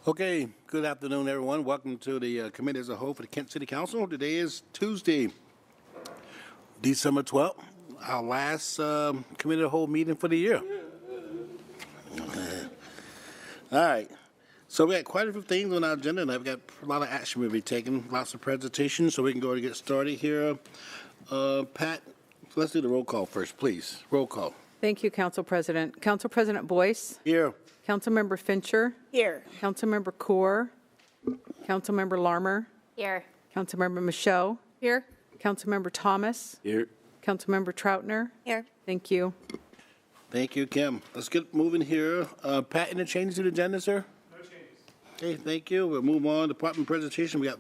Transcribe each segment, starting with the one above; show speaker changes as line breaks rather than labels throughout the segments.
Okay, good afternoon, everyone. Welcome to the committee as a whole for the Kent City Council. Today is Tuesday, December 12th, our last committee of the whole meeting for the year. All right, so we got quite a few things on our agenda, and I've got a lot of action we'll be taking, lots of presentations, so we can go and get started here. Pat, let's do the roll call first, please. Roll call.
Thank you, Council President. Council President Boyce.
Here.
Councilmember Fincher.
Here.
Councilmember Kaur. Councilmember Larmer.
Here.
Councilmember Michaud.
Here.
Councilmember Thomas.
Here.
Councilmember Troutner.
Here.
Thank you.
Thank you, Kim. Let's get moving here. Pat, any changes to the agenda, sir?
No changes.
Okay, thank you. We'll move on. Department presentation. We got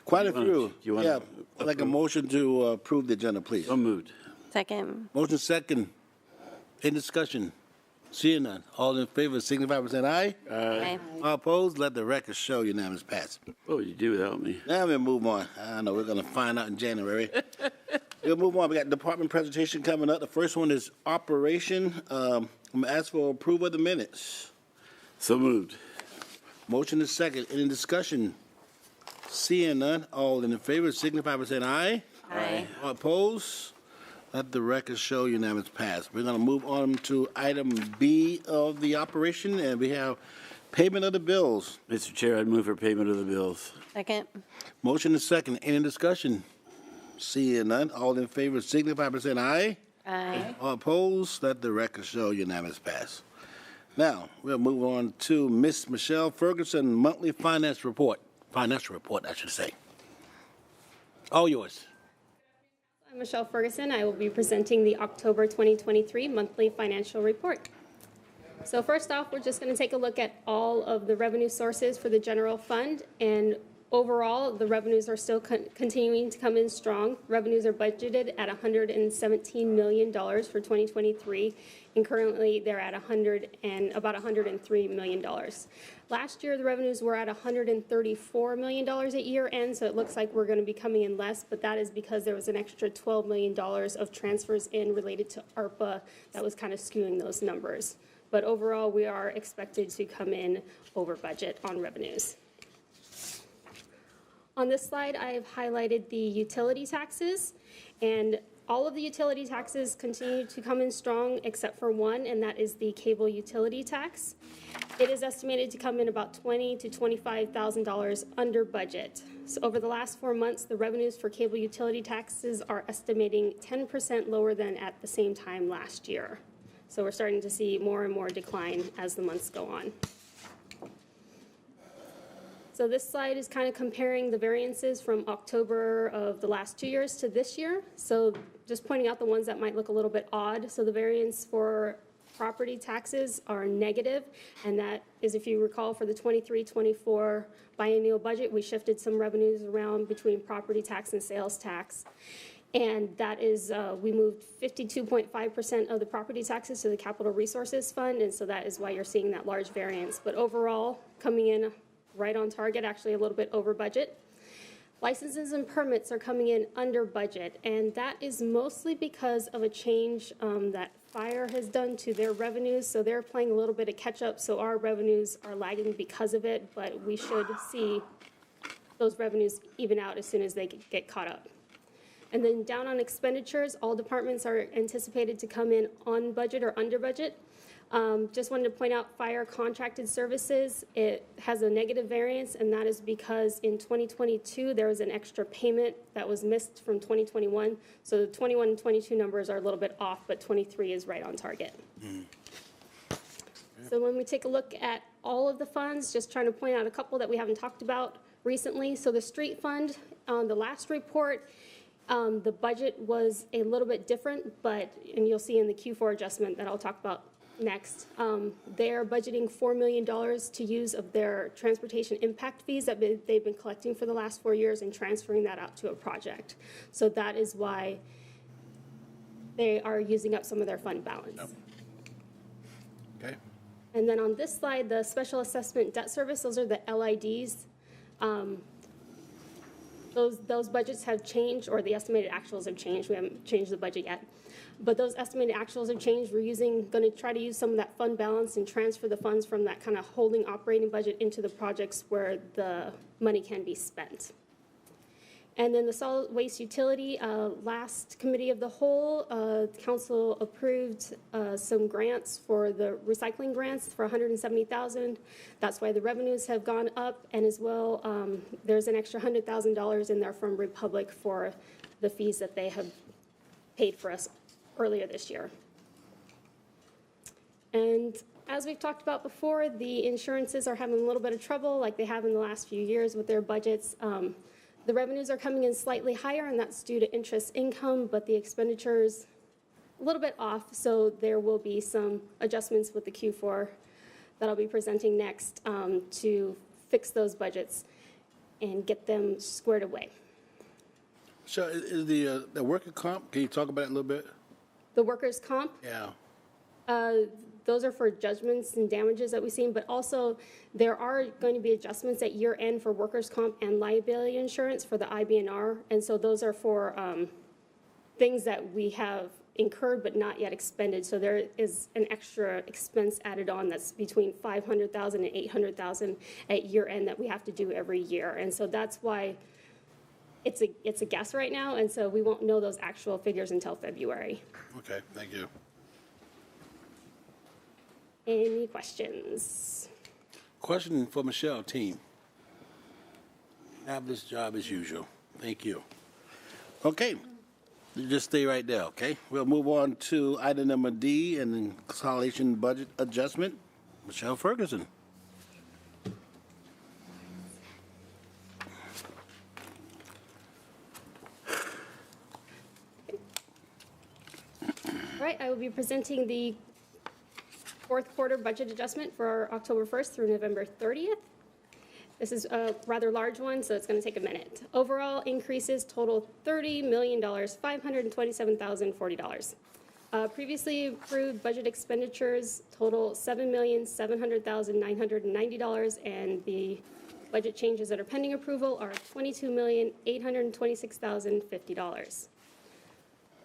quite a few. Yeah, I'd like a motion to approve the agenda, please.
So moved.
Second.
Motion second. Any discussion? Seeing none. All in favor, signify by saying aye.
Aye.
All opposed, let the record show unanimous pass.
What would you do without me?
Now we'll move on. I know we're going to find out in January. We'll move on. We got department presentation coming up. The first one is operation. I'm going to ask for approval of the minutes.
So moved.
Motion is second. Any discussion? Seeing none. All in favor, signify by saying aye.
Aye.
All opposed? Let the record show unanimous pass. We're going to move on to item B of the operation, and we have payment of the bills.
Mr. Chair, I'd move for payment of the bills.
Second.
Motion is second. Any discussion? Seeing none. All in favor, signify by saying aye.
Aye.
All opposed? Let the record show unanimous pass. Now, we'll move on to Miss Michelle Ferguson, monthly financial report, I should say. All yours.
I'm Michelle Ferguson. I will be presenting the October 2023 monthly financial report. So first off, we're just going to take a look at all of the revenue sources for the general fund, and overall, the revenues are still continuing to come in strong. Revenues are budgeted at $117 million for 2023, and currently they're at about $103 million. Last year, the revenues were at $134 million at year end, so it looks like we're going to be coming in less, but that is because there was an extra $12 million of transfers in related to ARPA that was kind of skewing those numbers. But overall, we are expected to come in over budget on revenues. On this slide, I have highlighted the utility taxes, and all of the utility taxes continue to come in strong except for one, and that is the cable utility tax. It is estimated to come in about $20,000 to $25,000 under budget. So over the last 4 months, the revenues for cable utility taxes are estimating 10% lower than at the same time last year. So we're starting to see more and more decline as the months go on. So this slide is kind of comparing the variances from October of the last 2 years to this year. So just pointing out the ones that might look a little bit odd. So the variance for property taxes are negative, and that is, if you recall, for the 23-24 biennial budget, we shifted some revenues around between property tax and sales tax. And that is, we moved 52.5% of the property taxes to the Capital Resources Fund, and so that is why you're seeing that large variance. But overall, coming in right on target, actually a little bit over budget. Licenses and permits are coming in under budget, and that is mostly because of a change that Fire has done to their revenues. So they're playing a little bit of catch up, so our revenues are lagging because of it, but we should see those revenues even out as soon as they get caught up. And then down on expenditures, all departments are anticipated to come in on budget or under budget. Just wanted to point out fire contracted services. It has a negative variance, and that is because in 2022 there was an extra payment that was missed from 2021. So the 21 and 22 numbers are a little bit off, but 23 is right on target. So when we take a look at all of the funds, just trying to point out a couple that we haven't talked about recently. So the street fund, on the last report, the budget was a little bit different, and you'll see in the Q4 adjustment that I'll talk about next. They're budgeting $4 million to use of their transportation impact fees that they've been collecting for the last 4 years and transferring that out to a project. So that is why they are using up some of their fund balance.
Okay.
And then on this slide, the special assessment debt service, those are the LIDs. Those budgets have changed, or the estimated actuals have changed. We haven't changed the budget yet. But those estimated actuals have changed. We're going to try to use some of that fund balance and transfer the funds from that kind of holding operating budget into the projects where the money can be spent. And then the solid waste utility, last committee of the whole, council approved some grants for the recycling grants for $170,000. That's why the revenues have gone up, and as well, there's an extra $100,000 in there from Republic for the fees that they have paid for us earlier this year. And as we've talked about before, the insurances are having a little bit of trouble, like they have in the last few years with their budgets. The revenues are coming in slightly higher, and that's due to interest income, but the expenditures a little bit off, so there will be some adjustments with the Q4 that I'll be presenting next to fix those budgets and get them squared away.
So is the worker comp, can you talk about it a little bit?
The workers' comp,
Yeah.
those are for judgments and damages that we've seen, but also there are going to be adjustments at year end for workers' comp and liability insurance for the IBNR. And so those are for things that we have incurred but not yet expended. So there is an extra expense added on that's between $500,000 and $800,000 at year end that we have to do every year. And so that's why it's a guess right now. And so we won't know those actual figures until February.
Okay, thank you.
Any questions?
Question for Michelle, team. Have this job as usual. Thank you. Okay, you just stay right there, okay? We'll move on to item number D and then consolidation budget adjustment. Michelle Ferguson.
All right, I will be presenting the fourth quarter budget adjustment for October 1st through November 30th. This is a rather large one, so it's going to take a minute. Overall increases total $30,527,040. Previously approved budget expenditures total $7,700,990, and the budget changes that are pending approval are $22,826,050.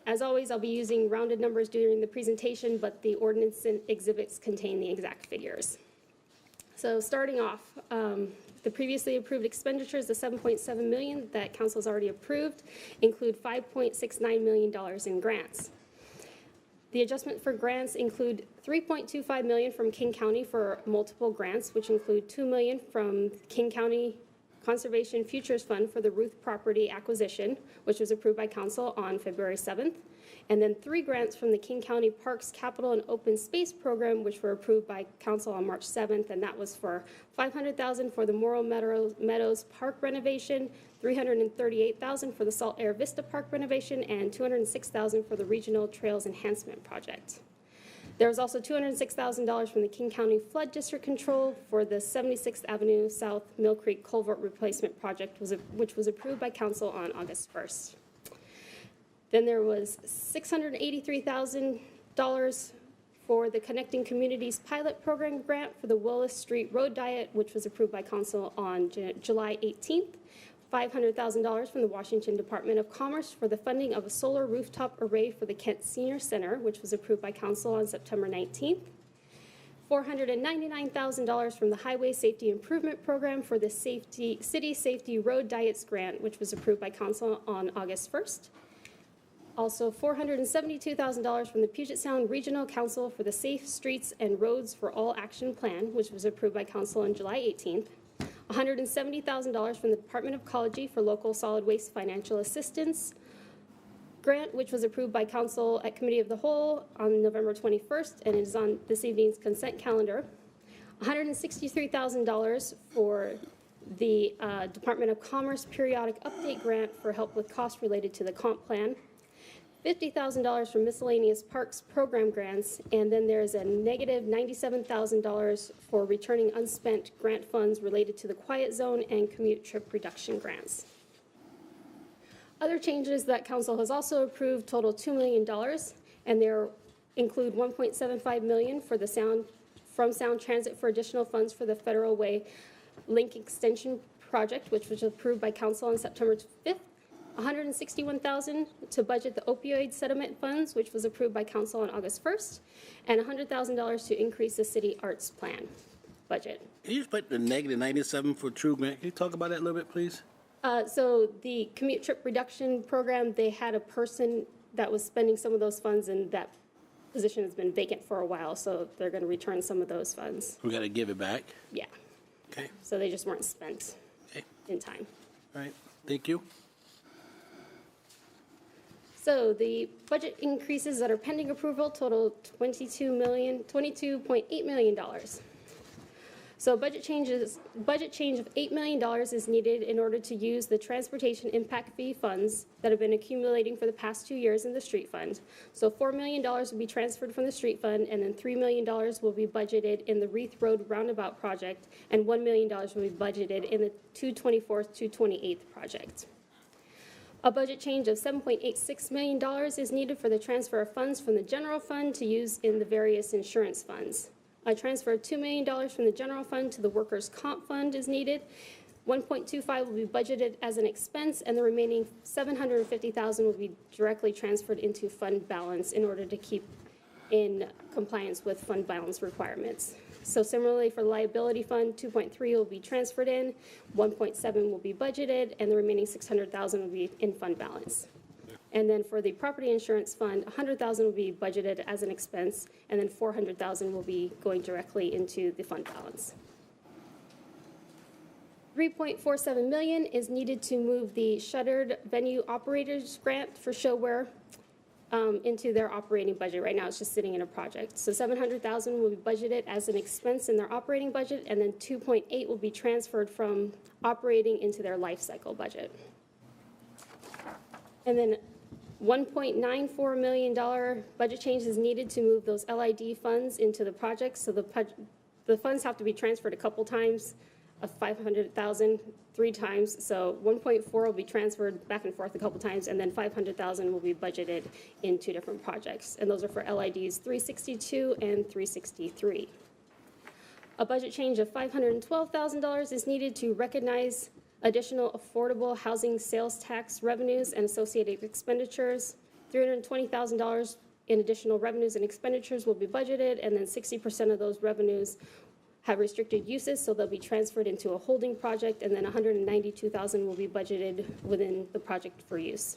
As always, I'll be using rounded numbers during the presentation, but the ordinance and exhibits contain the exact figures. So starting off, the previously approved expenditures, the $7.7 million that council's already approved, include $5.69 million in grants. The adjustment for grants include $3.25 million from King County for multiple grants, which include $2 million from King County Conservation Futures Fund for the Ruth property acquisition, which was approved by council on February 7th, and then 3 grants from the King County Parks Capital and Open Space Program, which were approved by council on March 7th, and that was for $500,000 for the Morrow Meadows Park renovation, $338,000 for the Salt Air Vista Park renovation, and $206,000 for the Regional Trails Enhancement Project. There was also $206,000 from the King County Flood District Control for the 76th Avenue South Mill Creek Culvert Replacement Project, which was approved by council on August 1st. Then there was $683,000 for the Connecting Communities Pilot Program grant for the Willis Street Road Diet, which was approved by council on July 18th. $500,000 from the Washington Department of Commerce for the funding of a solar rooftop array for the Kent Senior Center, which was approved by council on September 19th. $499,000 from the Highway Safety Improvement Program for the City Safety Road Diets Grant, which was approved by council on August 1st. Also, $472,000 from the Puget Sound Regional Council for the Safe Streets and Roads for All Action Plan, which was approved by council on July 18th. $170,000 from the Department of Ecology for local solid waste financial assistance grant, which was approved by council at Committee of the Whole on November 21st and is on this evening's consent calendar. $163,000 for the Department of Commerce periodic update grant for help with costs related to the comp plan. $50,000 for miscellaneous parks program grants, and then there's a negative $97,000 for returning unspent grant funds related to the quiet zone and commute trip reduction grants. Other changes that council has also approved total $2 million, and they include $1.75 million for the from Sound Transit for additional funds for the Federal Way Link Extension Project, which was approved by council on September 5th. $161,000 to budget the opioid settlement funds, which was approved by council on August 1st, and $100,000 to increase the city arts plan budget.
Can you explain the negative 97 for True Grant? Can you talk about that a little bit, please?
So the commute trip reduction program, they had a person that was spending some of those funds, and that position has been vacant for a while, so they're going to return some of those funds.
We got to give it back.
Yeah,
Okay.
so they just weren't spent
Okay.
in time.
All right. Thank you.
So the budget increases that are pending approval total $22.8 million. So budget change of $8 million is needed in order to use the transportation impact fee funds that have been accumulating for the past 2 years in the street fund. So $4 million will be transferred from the street fund, and then $3 million will be budgeted in the Reith Road Roundabout project, and $1 million will be budgeted in the 224th, 228th project. A budget change of $7.86 million is needed for the transfer of funds from the general fund to use in the various insurance funds. A transfer of $2 million from the general fund to the workers' comp fund is needed. $1.25 will be budgeted as an expense, and the remaining $750,000 will be directly transferred into fund balance in order to keep in compliance with fund balance requirements. So similarly for liability fund, 2.3 will be transferred in, 1.7 will be budgeted, and the remaining 600,000 will be in fund balance. And then for the property insurance fund, 100,000 will be budgeted as an expense, and then 400,000 will be going directly into the fund balance. 3.47 million is needed to move the shuttered venue operators grant for showware into their operating budget. Right now, it's just sitting in a project. So 700,000 will be budgeted as an expense in their operating budget, and then 2.8 will be transferred from operating into their life cycle budget. And then $1.94 million budget change is needed to move those LID funds into the projects. So the funds have to be transferred a couple times, of 500,000 3 times. So 1.4 will be transferred back and forth a couple times, and then 500,000 will be budgeted in 2 different projects. And those are for LIDs 362 and 363. A budget change of $512,000 is needed to recognize additional affordable housing sales tax revenues and associated expenditures. $320,000 in additional revenues and expenditures will be budgeted, and then 60% of those revenues have restricted uses, so they'll be transferred into a holding project, and then $192,000 will be budgeted within the project for use.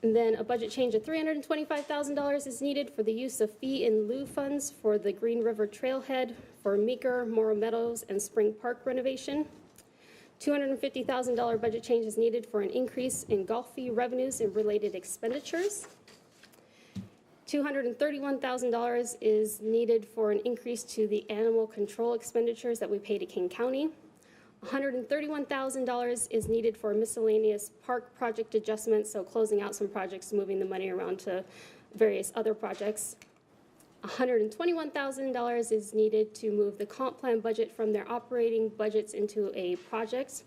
And then a budget change of $325,000 is needed for the use of fee in lieu funds for the Green River Trailhead, for Meeker, Morrow Meadows, and Spring Park renovation. $250,000 budget change is needed for an increase in golf fee revenues and related expenditures. $231,000 is needed for an increase to the animal control expenditures that we pay to King County. $131,000 is needed for miscellaneous park project adjustments, so closing out some projects, moving the money around to various other projects. $121,000 is needed to move the comp plan budget from their operating budgets into a project.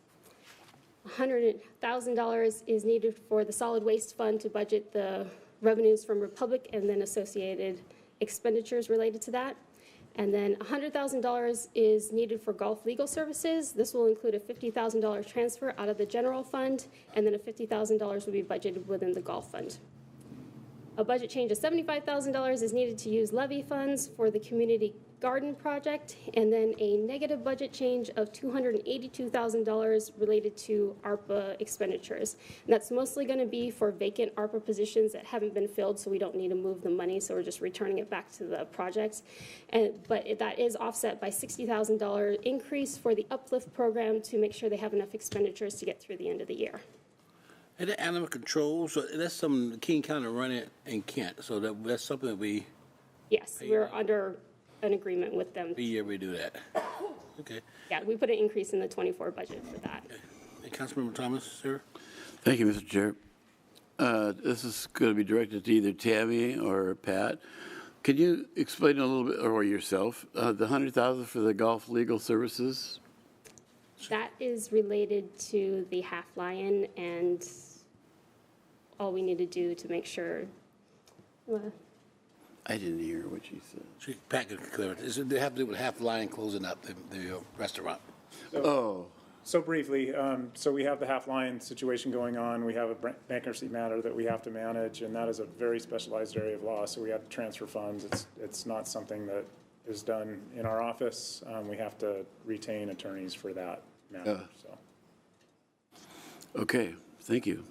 $100,000 is needed for the solid waste fund to budget the revenues from Republic and then associated expenditures related to that. And then $100,000 is needed for golf legal services. This will include a $50,000 transfer out of the general fund, and then a $50,000 will be budgeted within the golf fund. A budget change of $75,000 is needed to use levy funds for the community garden project, and then a negative budget change of $282,000 related to ARPA expenditures. And that's mostly going to be for vacant ARPA positions that haven't been filled, so we don't need to move the money, so we're just returning it back to the projects. But that is offset by $60,000 increase for the Uplift program to make sure they have enough expenditures to get through the end of the year.
And the animal control, so that's something King County run it and can't. So that's something that we,
Yes, we're under an agreement with them.
every year we do that. Okay.
Yeah, we put an increase in the 24 budget for that.
And Councilmember Thomas, sir?
Thank you, Mr. Chair. This is going to be directed to either Tammy or Pat. Could you explain a little bit, or yourself, the $100,000 for the golf legal services?
That is related to the Half Lion and all we need to do to make sure.
I didn't hear what she said.
Pat could clear it. They have to do with half line closing up the restaurant.
Oh,
So briefly, so we have the half-line situation going on. We have a bankruptcy matter that we have to manage, and that is a very specialized area of law, so we have to transfer funds. It's not something that is done in our office. We have to retain attorneys for that matter, so.
okay, thank you.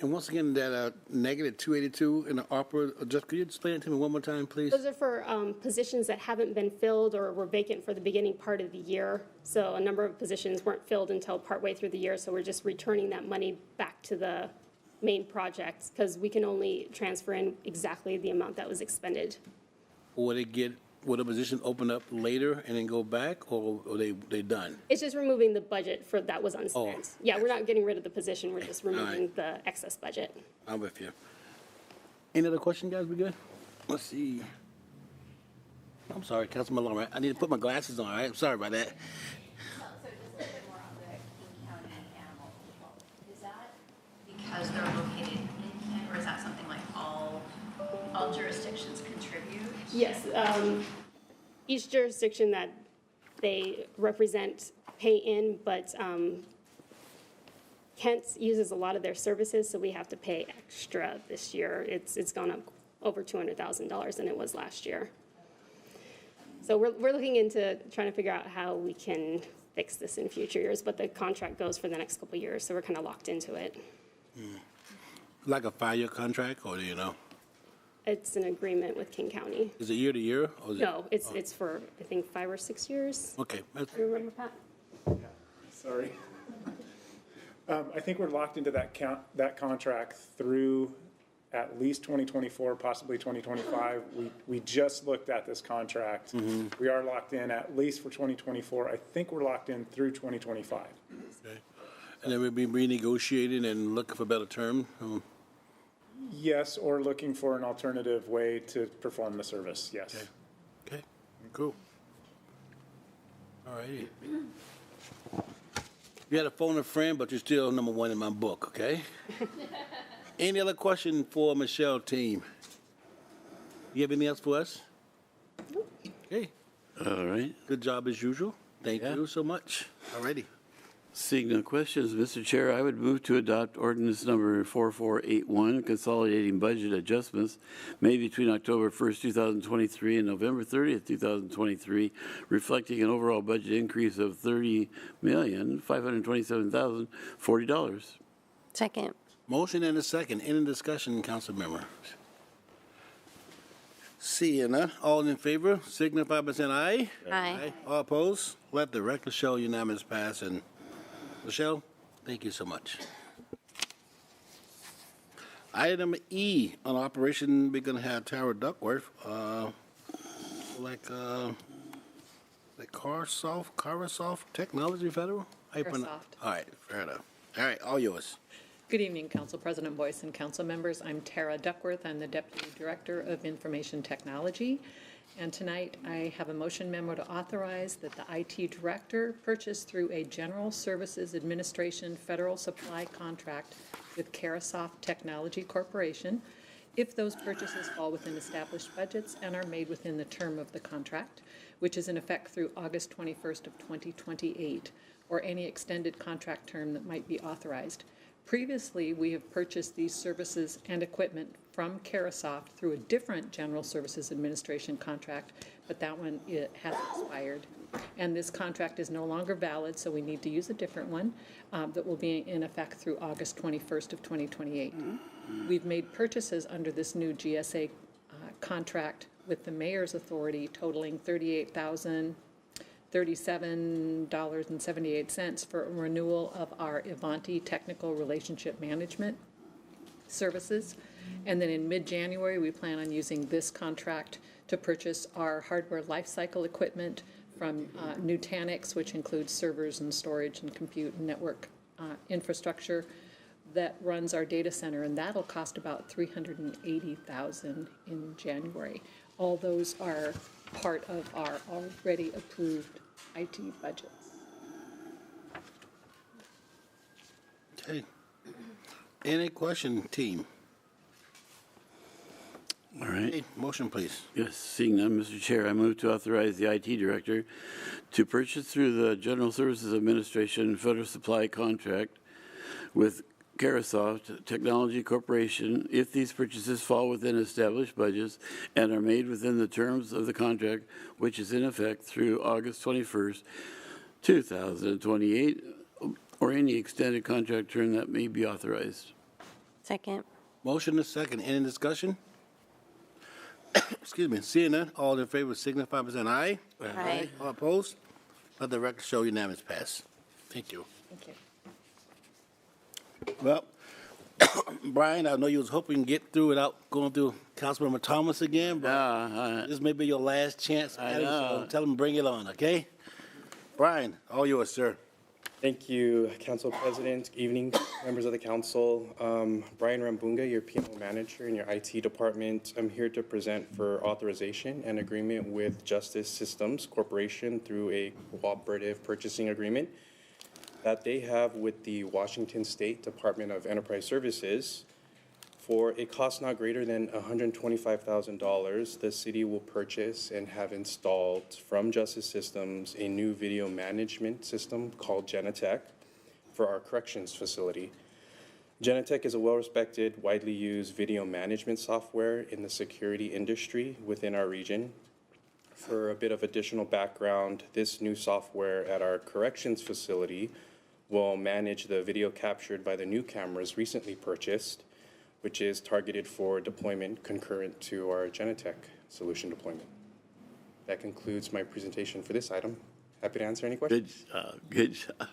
And once again, that negative 282 in the opera, just could you explain it to me one more time, please?
Those are for positions that haven't been filled or were vacant for the beginning part of the year. So a number of positions weren't filled until partway through the year, so we're just returning that money back to the main projects because we can only transfer in exactly the amount that was expended.
Would a position open up later and then go back, or they done?
It's just removing the budget for that was unspent. Yeah, we're not getting rid of the position, we're just removing the excess budget.
I'm with you. Any other question, guys? We good? Let's see. I'm sorry, Councilman Long. I need to put my glasses on, all right? I'm sorry about that.
So just a little bit more on the King County Animal Control. Is that because they're located in Kent, or is that something like all jurisdictions contribute?
Yes, each jurisdiction that they represent pay in, but Kent uses a lot of their services, so we have to pay extra this year. It's gone up over $200,000 than it was last year. So we're looking into trying to figure out how we can fix this in future years, but the contract goes for the next couple of years, so we're kind of locked into it.
Like a 5-year contract, or do you know?
It's an agreement with King County.
Is it year to year? Or is
No, it's for, I think, 5 or 6 years.
Okay.
You remember, Pat?
Sorry. I think we're locked into that contract through at least 2024, possibly 2025. We just looked at this contract. We are locked in at least for 2024. I think we're locked in through 2025.
Okay. And then we'll be renegotiating and looking for better terms?
Yes, or looking for an alternative way to perform the service, yes.
Okay, cool. All righty. You had to phone a friend, but you're still number one in my book, okay? Any other question for Michelle team? You have anything else for us? Okay,
All right.
good job as usual. Thank you so much. All righty.
Seeing no questions, Mr. Chair, I would move to adopt ordinance number 4481, consolidating budget adjustments made between October 1st, 2023 and November 30th, 2023, reflecting an overall budget increase of $30,527,040.
Second.
Motion and a second. Any discussion, council member? Seeing none, all in favor, signify by saying aye.
Aye.
All opposed? Let the record show unanimous pass. And Michelle, thank you so much. Item E, on operation, we're gonna have Tower Duckworth, like Carahsoft Technology Federal? How you pronounce-
Carahsoft.
All right, fair enough. All right, all yours.
Good evening, Council President Boyce and council members. I'm Tara Duckworth. I'm the Deputy Director of Information Technology. And tonight, I have a motion memo to authorize that the IT Director purchase through a General Services Administration federal supply contract with Carahsoft Technology Corporation if those purchases fall within established budgets and are made within the term of the contract, which is in effect through August 21st of 2028, or any extended contract term that might be authorized. Previously, we have purchased these services and equipment from Carahsoft through a different General Services Administration contract, but that one has expired. And this contract is no longer valid, so we need to use a different one that will be in effect through August 21st of 2028. We've made purchases under this new GSA contract with the mayor's authority totaling $38,037.78 for a renewal of our Ivanti Technical Relationship Management services. And then in mid-January, we plan on using this contract to purchase our hardware lifecycle equipment from Nutanix, which includes servers and storage and compute and network infrastructure that runs our data center, and that'll cost about $380,000 in January. All those are part of our already approved IT budgets.
Okay. Any question, team?
All right.
Okay, motion, please.
Yes, seeing none, Mr. Chair, I move to authorize the IT director to purchase through the General Services Administration Federal Supply Contract with Carahsoft Technology Corporation if these purchases fall within established budgets and are made within the terms of the contract, which is in effect through August 21st, 2028, or any extended contract term that may be authorized.
Second.
Motion is second. Any discussion? Excuse me. Seeing none, all in favor signify by saying aye.
Aye.
All opposed? Let the record show unanimous pass. Thank you.
Thank you.
Well, Brian, I know you was hoping to get through without going through Councilmember Thomas again, but this may be your last chance.
I
So
know.
tell him bring it on, okay? Brian, all yours, sir.
Thank you, Council President. Good evening, members of the council. Brian Rambonga, your PMO manager in your IT department. I'm here to present for authorization and agreement with Justice Systems Corporation through a cooperative purchasing agreement that they have with the Washington State Department of Enterprise Services. For a cost not greater than $125,000, the city will purchase and have installed from Justice Systems a new video management system called Genetech for our corrections facility. Genetech is a well-respected, widely used video management software in the security industry within our region. For a bit of additional background, this new software at our corrections facility will manage the video captured by the new cameras recently purchased, which is targeted for deployment concurrent to our Genetech solution deployment. That concludes my presentation for this item. Happy to answer any questions.
Good job.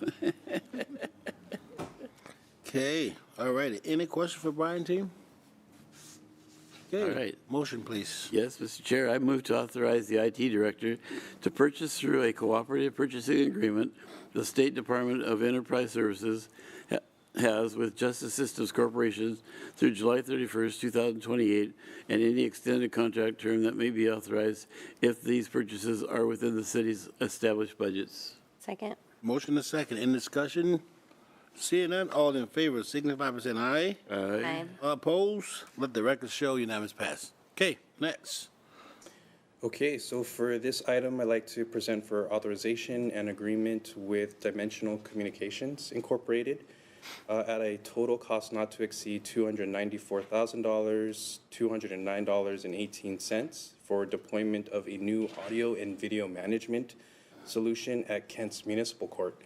Okay, all righty. Any question for Brian, team? Okay.
All right.
Motion, please.
Yes, Mr. Chair, I move to authorize the IT director to purchase through a cooperative purchasing agreement the State Department of Enterprise Services has with Justice Systems Corporation through July 31st, 2028, and any extended contract term that may be authorized if these purchases are within the city's established budgets.
Second.
Motion is second. Any discussion? Seeing none, all in favor signify by saying aye.
Aye.
All opposed? Let the record show unanimous pass. Okay, next.
Okay, so for this item, I'd like to present for authorization and agreement with Dimensional Communications Incorporated at a total cost not to exceed $294,000, $209.18 for deployment of a new audio and video management solution at Kent's Municipal Court.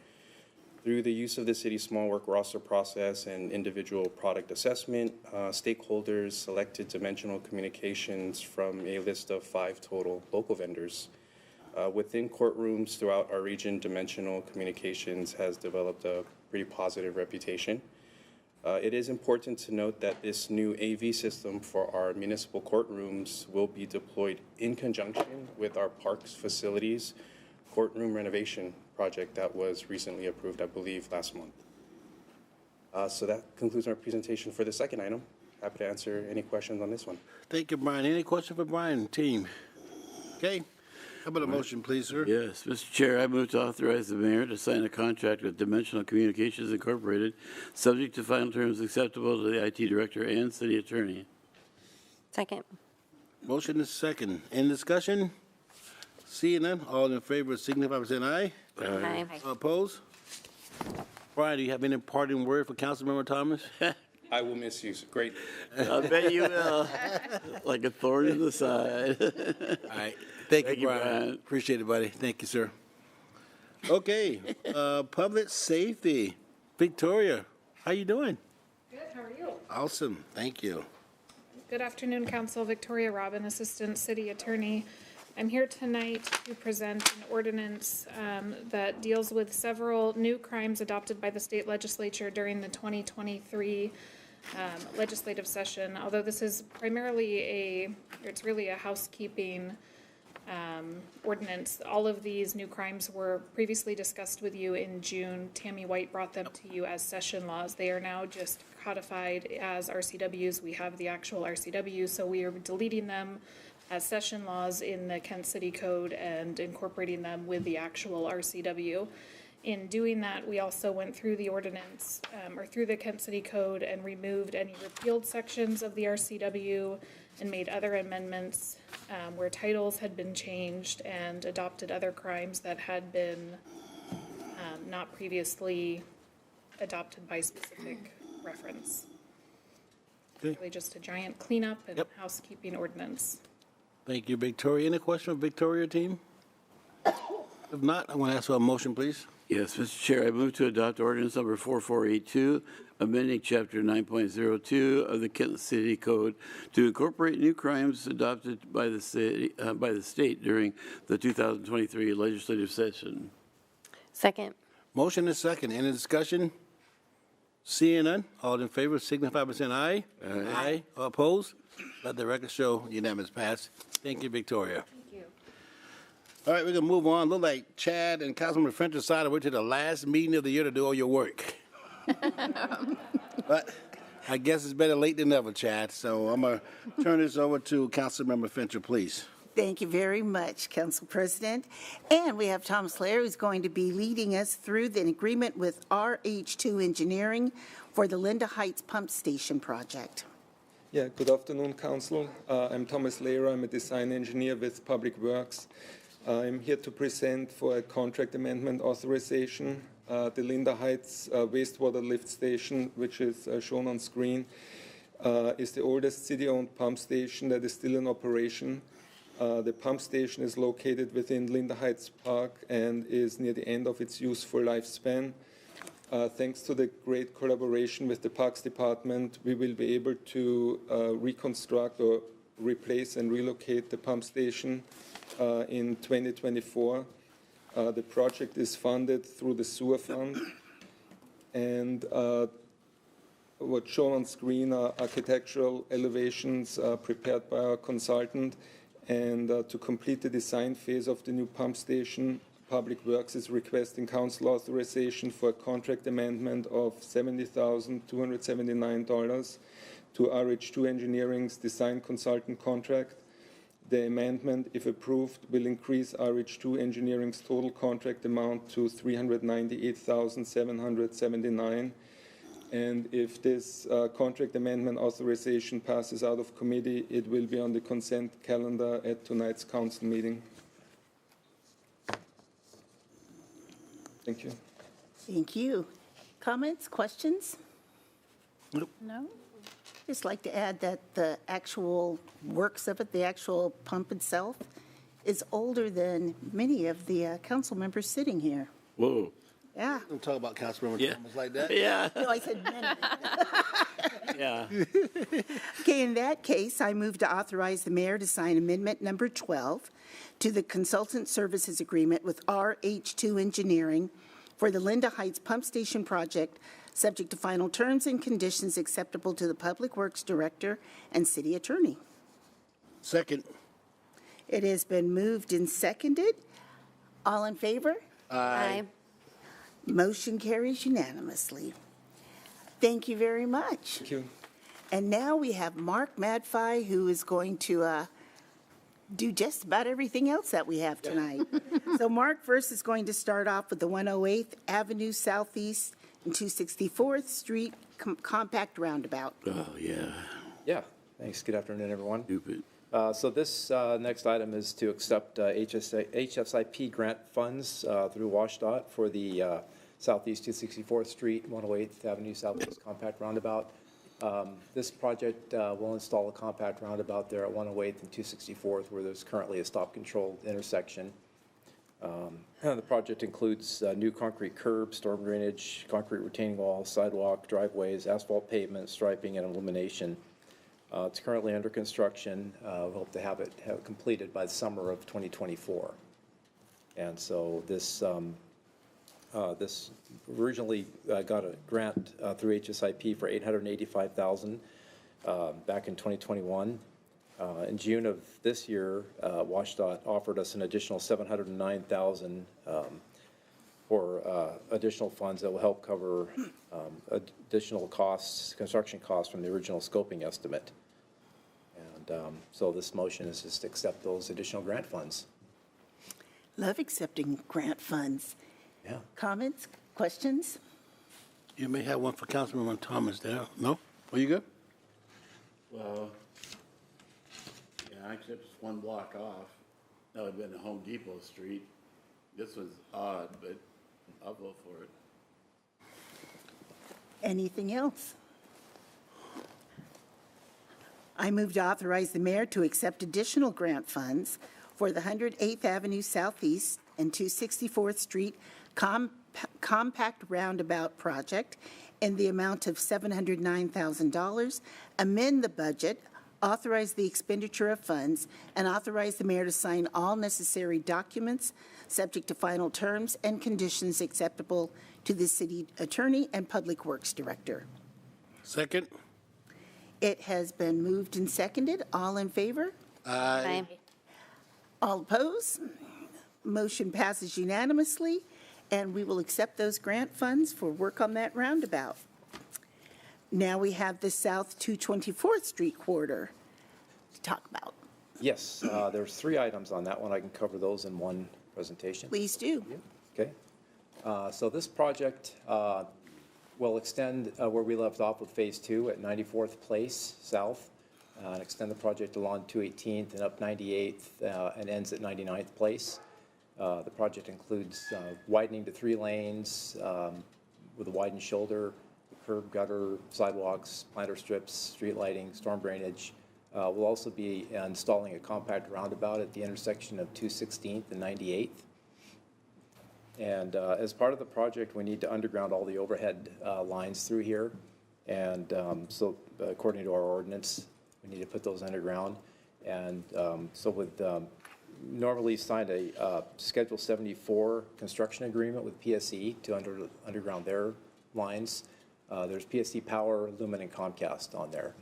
Through the use of the city's small work roster process and individual product assessment, stakeholders selected Dimensional Communications from a list of 5 total local vendors. Within courtrooms throughout our region, Dimensional Communications has developed a pretty positive reputation. It is important to note that this new AV system for our municipal courtrooms will be deployed in conjunction with our parks facilities courtroom renovation project that was recently approved, I believe, last month. So that concludes our presentation for the second item. Happy to answer any questions on this one.
Thank you, Brian. Any question for Brian, team? Okay. How about a motion, please, sir?
Yes, Mr. Chair, I move to authorize the mayor to sign a contract with Dimensional Communications Incorporated, subject to final terms acceptable to the IT director and city attorney.
Second.
Motion is second. Any discussion? Seeing none, all in favor signify by saying aye.
Aye.
All opposed? Brian, do you have any parting word for Councilmember Thomas?
I will miss you. Great.
I bet you will. Like a thorn in the side.
All right. Thank
Thank
you,
you,
Brian.
Brian.
Appreciate it, buddy. Thank you, sir. Okay, public safety. Victoria, how you doing?
Good, how are you?
Awesome. Thank you.
Good afternoon, Council. Victoria Robin, Assistant City Attorney. I'm here tonight to present an ordinance that deals with several new crimes adopted by the state legislature during the 2023 legislative session. Although this is primarily it's really a housekeeping ordinance. All of these new crimes were previously discussed with you in June. Tammy White brought them to you as session laws. They are now just codified as RCWs. We have the actual RCW, so we are deleting them as session laws in the Kent City Code and incorporating them with the actual RCW. In doing that, we also went through the ordinance, or through the Kent City Code and removed any repealed sections of the RCW and made other amendments where titles had been changed and adopted other crimes that had been not previously adopted by specific reference.
Okay.
Really just a giant cleanup and
Yep.
housekeeping ordinance.
Thank you, Victoria. Any question from Victoria team? If not, I'm going to ask for a motion, please.
Yes, Mr. Chair, I move to adopt ordinance number 4482, amending Chapter 9.02 of the Kent City Code to incorporate new crimes adopted by the state during the 2023 legislative session.
Second.
Motion is second. Any discussion? Seeing none, all in favor signify by saying aye. Aye. All opposed? Let the record show unanimous pass. Thank you, Victoria.
Thank you.
All right, we're going to move on. Look like Chad and Councilman French decided we're to the last meeting of the year to do all your work. But I guess it's better late than never, Chad. So I'm going to turn this over to Councilmember Fincher, please.
Thank you very much, Council President. And we have Thomas Lair, who's going to be leading us through the agreement with RH2 Engineering for the Linda Heights Pump Station project.
Yeah, good afternoon, Council. I'm Thomas Lehrer. I'm a design engineer with Public Works. I'm here to present for a contract amendment authorization. The Linda Heights wastewater lift station, which is shown on screen, is the oldest city-owned pump station that is still in operation. The pump station is located within Linda Heights Park and is near the end of its useful lifespan. Thanks to the great collaboration with the Parks Department, we will be able to reconstruct or replace and relocate the pump station in 2024. The project is funded through the sewer fund, and what's shown on screen are architectural elevations prepared by our consultant. And to complete the design phase of the new pump station, Public Works is requesting council authorization for a contract amendment of $70,279 to RH2 Engineering's design consultant contract. The amendment, if approved, will increase RH2 Engineering's total contract amount to $398,779. And if this contract amendment authorization passes out of committee, it will be on the consent calendar at tonight's council meeting. Thank you.
Thank you. Comments, questions?
Nope.
No? Just like to add that the actual works of it, the actual pump itself, is older than many of the council members sitting here.
Whoa.
Yeah.
Don't talk about Councilmember
Yeah.
Thomas like that.
Yeah.
No, I said many.
Yeah.
Okay, in that case, I move to authorize the mayor to sign amendment number 12 to the consultant services agreement with RH2 Engineering for the Linda Heights Pump Station project, subject to final terms and conditions acceptable to the Public Works Director and City Attorney.
Second.
It has been moved and seconded. All in favor?
Aye.
Motion carries unanimously. Thank you very much.
Thank you.
And now we have Mark Madfi, who is going to do just about everything else that we have tonight. So Mark first is going to start off with the 108th Avenue Southeast and 264th Street compact roundabout.
Oh, yeah.
Yeah, thanks. Good afternoon, everyone.
Stupid.
So this next item is to accept HSIP grant funds through WashDOT for the Southeast 264th Street, 108th Avenue Southeast compact roundabout. This project will install a compact roundabout there at 108th and 264th, where there's currently a stop-controlled intersection. The project includes new concrete curbs, storm drainage, concrete retaining wall, sidewalk, driveways, asphalt pavement, striping, and illumination. It's currently under construction. We hope to have it completed by the summer of 2024. And so this this originally got a grant through HSIP for $885,000 back in 2021. In June of this year, WashDOT offered us an additional $709,000 for additional funds that will help cover additional costs, construction costs from the original scoping estimate. And so this motion is just to accept those additional grant funds.
Love accepting grant funds.
Yeah.
Comments, questions?
You may have one for Councilman Thomas there. No? Are you good?
Well, yeah, actually, it's one block off. That would have been Home Depot Street. This was odd, but I'll vote for it.
Anything else? I move to authorize the mayor to accept additional grant funds for the 108th Avenue Southeast and 264th Street Compact Roundabout Project in the amount of $709,000, amend the budget, authorize the expenditure of funds, and authorize the mayor to sign all necessary documents subject to final terms and conditions acceptable to the city attorney and public works director.
Second?
It has been moved and seconded. All in favor?
Aye.
All opposed? Motion passes unanimously, and we will accept those grant funds for work on that roundabout. Now we have the South 224th Street corridor to talk about.
Yes, there's 3 items on that one. I can cover those in one presentation.
Please do.
Okay. So this project will extend where we left off with Phase 2 at 94th Place South, and extend the project along 218th and up 98th and ends at 99th Place. The project includes widening to 3 lanes with a widened shoulder, curb, gutter, sidewalks, planter strips, street lighting, storm drainage. We'll also be installing a compact roundabout at the intersection of 216th and 98th. And as part of the project, we need to underground all the overhead lines through here. And so according to our ordinance, we need to put those underground. And so with normally signed a Schedule 74 construction agreement with PSE to underground their lines. There's PSE Power, Lumen, and Comcast on there.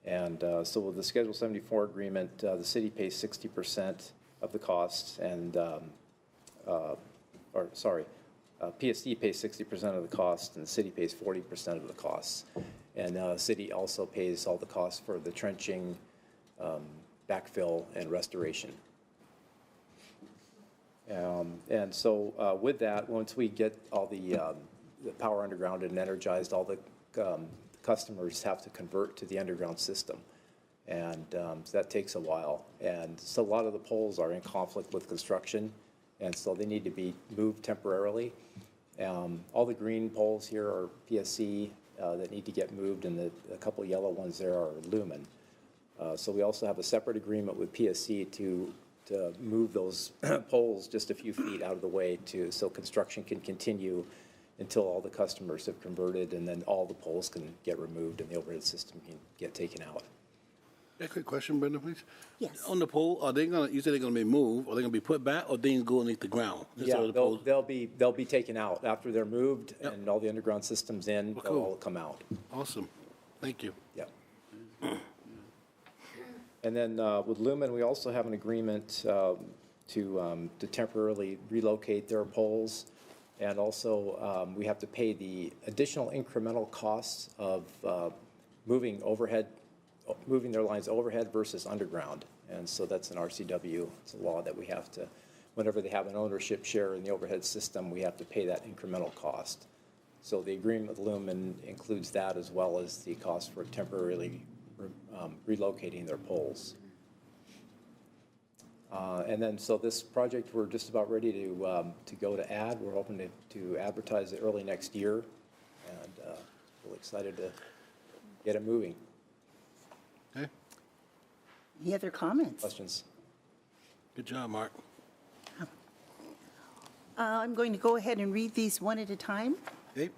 And so with the Schedule 74 agreement, the city pays 60% of the costs, and PSE pays 60% of the cost, and the city pays 40% of the costs. And the city also pays all the costs for the trenching, backfill, and restoration. And so with that, once we get all the power underground and energized, all the customers have to convert to the underground system. And so that takes a while. And so a lot of the poles are in conflict with construction, and so they need to be moved temporarily. All the green poles here are PSC that need to get moved, and a couple yellow ones there are Lumen. So we also have a separate agreement with PSC to move those poles just a few feet out of the way so construction can continue until all the customers have converted, and then all the poles can get removed and the overhead system can get taken out.
A quick question, Brenda, please.
Yes.
On the pole, are they gonna? You said they're gonna be moved. Are they gonna be put back, or things go underneath the ground?
Yeah, they'll be taken out after they're moved, and all the underground systems in. They'll all come out.
Awesome. Thank you.
Yeah. And then with Lumen, we also have an agreement to temporarily relocate their poles, and also we have to pay the additional incremental costs of moving their lines overhead versus underground. And so that's an RCW. It's a law that we have to, whenever they have an ownership share in the overhead system, we have to pay that incremental cost. So the agreement with Lumen includes that, as well as the cost for temporarily relocating their poles. And then, so this project, we're just about ready to go to ad. We're hoping to advertise it early next year, and we're excited to get it moving.
Okay.
Any other comments?
Questions?
Good job, Mark.
I'm going to go ahead and read these one at a time.
Okay.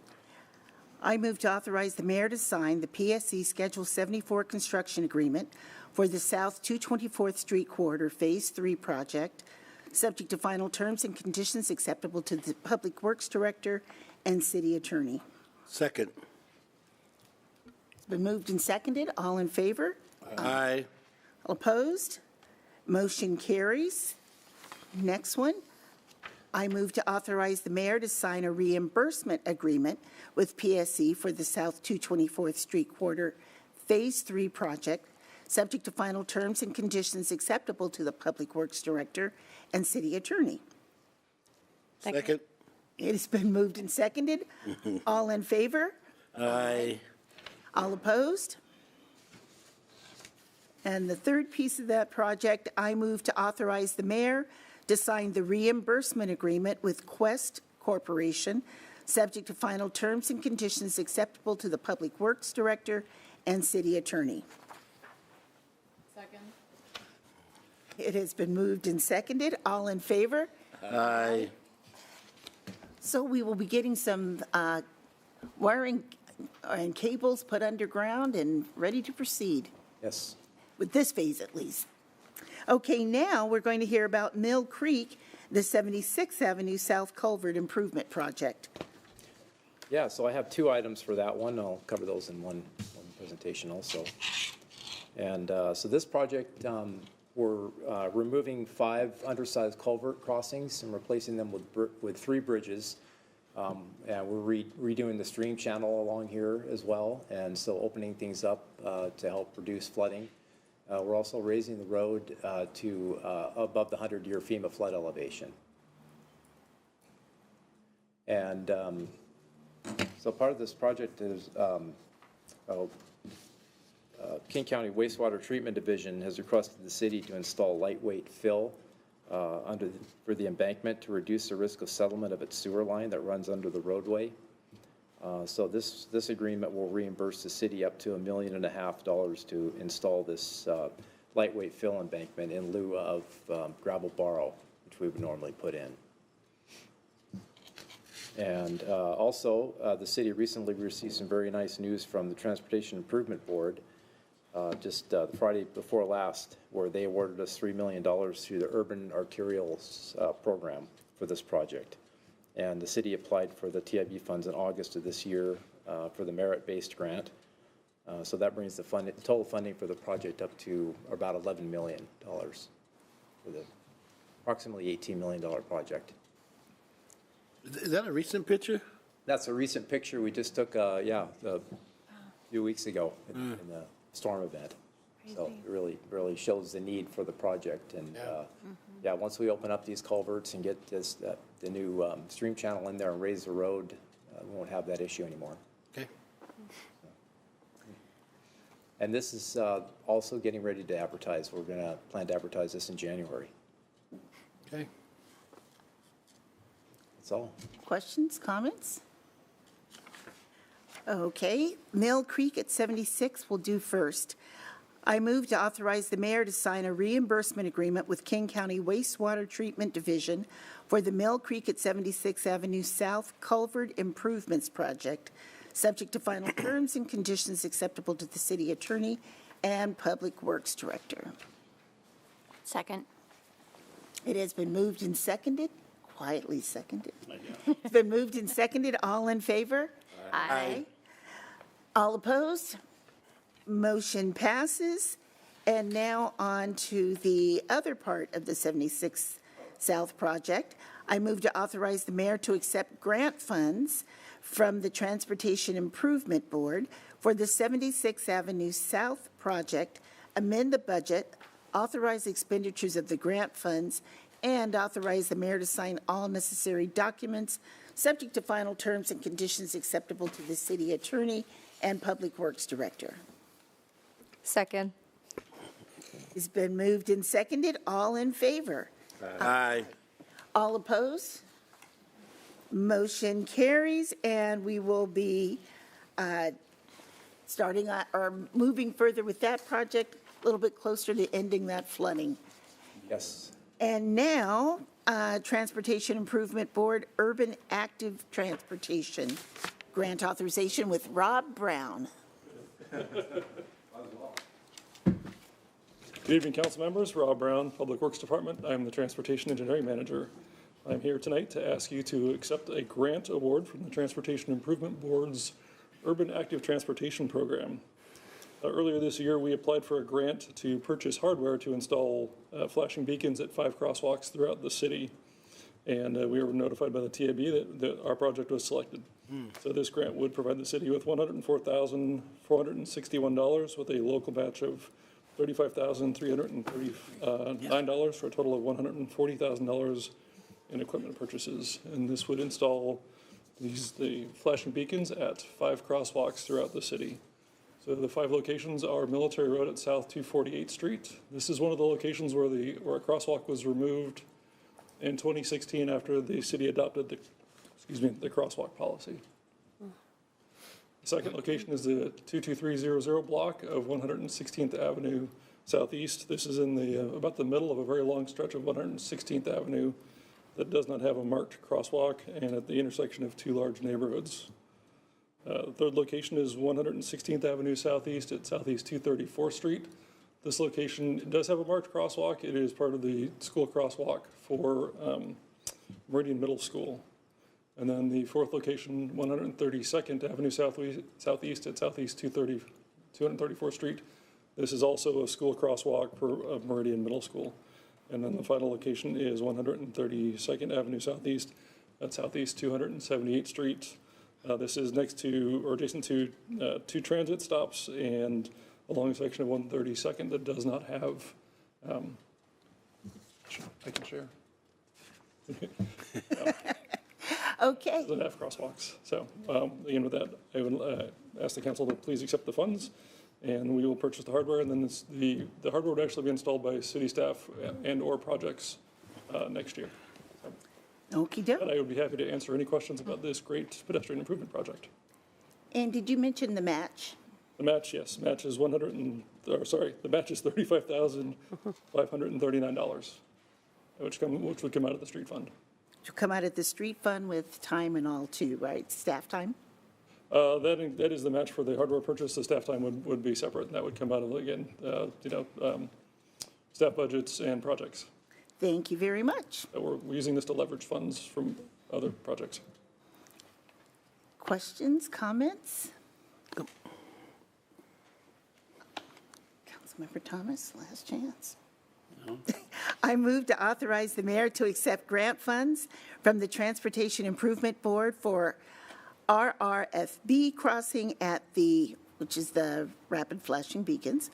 I move to authorize the mayor to sign the PSC Schedule 74 construction agreement for the South 224th Street Corridor Phase 3 project, subject to final terms and conditions acceptable to the Public Works Director and City Attorney.
Second.
It's been moved and seconded. All in favor?
Aye.
All opposed? Motion carries. Next one. I move to authorize the mayor to sign a reimbursement agreement with PSC for the South 224th Street Corridor Phase 3 project, subject to final terms and conditions acceptable to the Public Works Director and City Attorney.
Second.
It has been moved and seconded. All in favor?
Aye.
All opposed? And the third piece of that project, I move to authorize the mayor to sign the reimbursement agreement with Quest Corporation, subject to final terms and conditions acceptable to the Public Works Director and City Attorney.
Second.
It has been moved and seconded. All in favor?
Aye.
So we will be getting some wiring and cables put underground and ready to proceed,
Yes.
with this phase at least. Okay, now we're going to hear about Mill Creek, the 76th Avenue South Culvert Improvement Project.
Yeah, so I have two items for that one. I'll cover those in one presentation also. And so this project, we're removing 5 undersized culvert crossings and replacing them with 3 bridges. And we're redoing the stream channel along here as well, and so opening things up to help reduce flooding. We're also raising the road to above the 100-year FEMA flood elevation. And so part of this project is King County Wastewater Treatment Division has requested the city to install lightweight fill for the embankment to reduce the risk of settlement of its sewer line that runs under the roadway. So this agreement will reimburse the city up to $1.5 million to install this lightweight fill embankment in lieu of gravel borrow, which we would normally put in. And also, the city recently received some very nice news from the Transportation Improvement Board just Friday before last, where they awarded us $3 million through the Urban Arterials program for this project. And the city applied for the TIB funds in August of this year for the merit-based grant. So that brings the total funding for the project up to about $11 million for the approximately $18 million project.
Is that a recent picture?
That's a recent picture we just took, a few weeks ago in the storm event. So it really shows the need for the project. And yeah, once we open up these culverts and get the new stream channel in there and raise the road, we won't have that issue anymore.
Okay.
And this is also getting ready to advertise. We're going to plan to advertise this in January.
Okay.
That's all.
Questions, comments? Okay, Mill Creek at 76 will do first. I move to authorize the mayor to sign a reimbursement agreement with King County Wastewater Treatment Division for the Mill Creek at 76th Avenue South Culvert Improvements Project, subject to final terms and conditions acceptable to the city attorney and Public Works Director.
Second.
It has been moved and seconded, quietly seconded. It's been moved and seconded. All in favor?
Aye.
All opposed? Motion passes. And now on to the other part of the 76th South project. I move to authorize the mayor to accept grant funds from the Transportation Improvement Board for the 76th Avenue South project, amend the budget, authorize expenditures of the grant funds, and authorize the mayor to sign all necessary documents, subject to final terms and conditions acceptable to the city attorney and Public Works Director.
Second.
It's been moved and seconded. All in favor?
Aye.
All opposed? Motion carries, and we will be starting or moving further with that project a little bit closer to ending that flooding.
Yes.
And now, Transportation Improvement Board, Urban Active Transportation, grant authorization with Rob Brown.
Good evening, council members. Rob Brown, Public Works Department. I'm the Transportation Engineering Manager. I'm here tonight to ask you to accept a grant award from the Transportation Improvement Board's Urban Active Transportation Program. Earlier this year, we applied for a grant to purchase hardware to install flashing beacons at 5 crosswalks throughout the city. And we were notified by the TIB that our project was selected. So this grant would provide the city with $104,461 with a local match of $35,339 for a total of $140,000 and equipment purchases. And this would install the flashing beacons at 5 crosswalks throughout the city. So the 5 locations are Military Road at South 248th Street. This is one of the locations where a crosswalk was removed in 2016 after the city adopted the crosswalk policy. The second location is the 22300 block of 116th Avenue Southeast. This is in about the middle of a very long stretch of 116th Avenue that does not have a marked crosswalk and at the intersection of 2 large neighborhoods. The third location is 116th Avenue Southeast at Southeast 234th Street. This location does have a marked crosswalk. It is part of the school crosswalk for Meridian Middle School. And then the fourth location, 132nd Avenue Southeast at Southeast 234th Street. This is also a school crosswalk for Meridian Middle School. And then the final location is 132nd Avenue Southeast at Southeast 278th Street. This is next to or adjacent to 2 transit stops and along a section of 132nd that does not have, I can share.
Okay.
Doesn't have crosswalks. So again, with that, I would ask the council to please accept the funds, and we will purchase the hardware, and then the hardware would actually be installed by city staff and/or projects next year.
Okey doke.
And I would be happy to answer any questions about this great pedestrian improvement project.
And did you mention the match?
The match, yes, match is the match is $35,539, which would come out of the street fund.
To come out of the street fund with time and all too, right? Staff time?
That is the match for the hardware purchase. The staff time would be separate, and that would come out of, again, staff budgets and projects.
Thank you very much.
We're using this to leverage funds from other projects.
Questions, comments? Councilmember Thomas, last chance.
No.
I move to authorize the mayor to accept grant funds from the Transportation Improvement Board for RRFB crossing which is the rapid flashing beacons,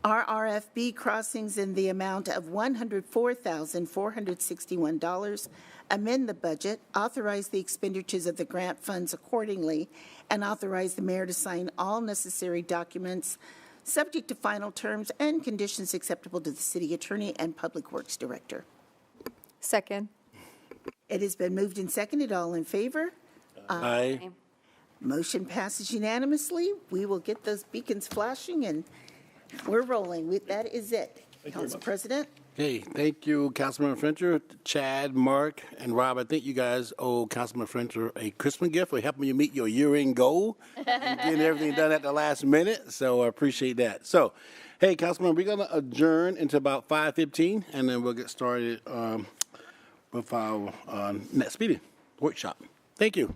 RRFB crossings in the amount of $104,461, amend the budget, authorize the expenditures of the grant funds accordingly, and authorize the mayor to sign all necessary documents subject to final terms and conditions acceptable to the city attorney and public works director.
Second.
It has been moved and seconded. All in favor?
Aye.
Motion passes unanimously. We will get those beacons flashing, and we're rolling. That is it. Council President?
Hey, thank you, Councilman Frencher, Chad, Mark, and Rob. I think you guys owe Councilman Frencher a Christmas gift for helping you meet your year-end goal and getting everything done at the last minute, so I appreciate that. So, hey, Councilman, we're going to adjourn until about 5:15, and then we'll get started with our next meeting, workshop. Thank you.